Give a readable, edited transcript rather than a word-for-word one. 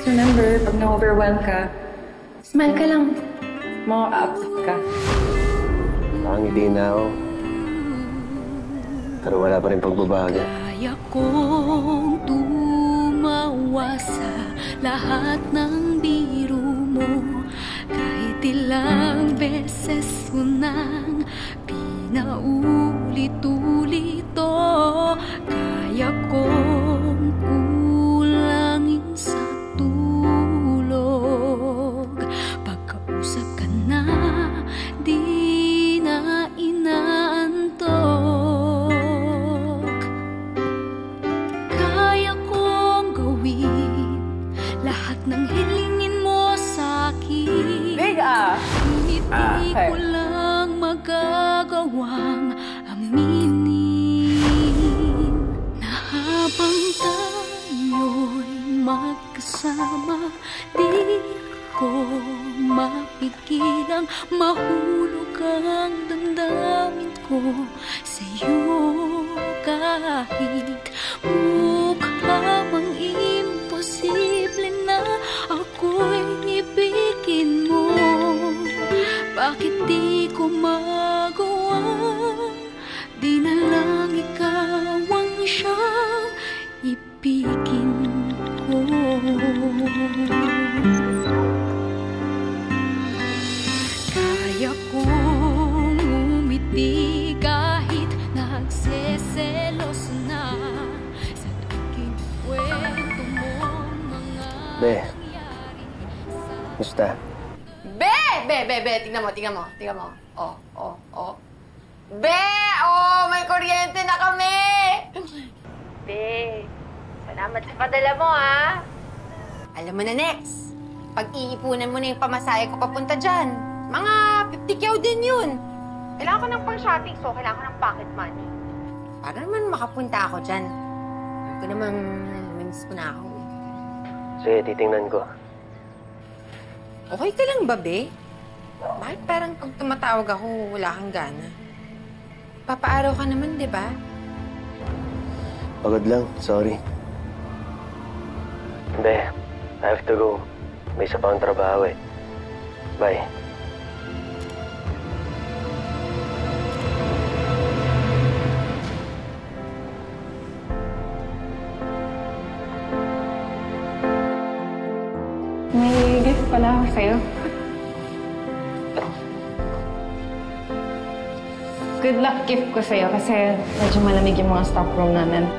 Remember, pag na-overwhelm ka, smile ka lang. Maka-up ka. Nakangiti na ako. Pero wala pa rin pagbabago. Kaya kong tumawa sa lahat ng biro mo. Kahit ilang beses ko nang pinaulit-ulit to. Kaya kong kulangin sa tulog. Pagkausap ka na, di na inaantok. Kaya kong gawin lahat ng hilingin mo sa'kin. Big up! Ngunit di ko lang magagawang aminin na habang tayo'y magkasama, di ko mapigilang mahulog ang damdamin ko sa'yo. Kahit mukha mang imposible na ako'y ibigin mo, bakit di ko magawa? Di na lang ikaw ang siyang ibigin ko. Kaya kong umiti kahit nagseselos na sa tuwing kwento mo mga Be, gusta? Be! Tingnan mo. Be! Oh, may kuryente na kami! Be, salamat sa padala mo, ha? Alam mo na, Nex, pag-iipunan mo na yung pamasahe ko papunta dyan. Mga 50 kyaw din yun. Kailangan ko ng pang-shopping, so kailangan ko ng pocket money. Para naman makapunta ako dyan. Alam ko naman, namimiss ko na ako. Sige, titingnan ko. Okay ka lang ba, Be? Bakit parang pag tumatawag ako, wala kang gana? Papaaraw ka naman, di ba? Pagod lang, sorry. Be, I have to go. May isa pa akong trabaho eh. Bye. May gift pala ako sa'yo. Good luck gift ko sa'yo kasi medyo malamig yung mga stock room namin.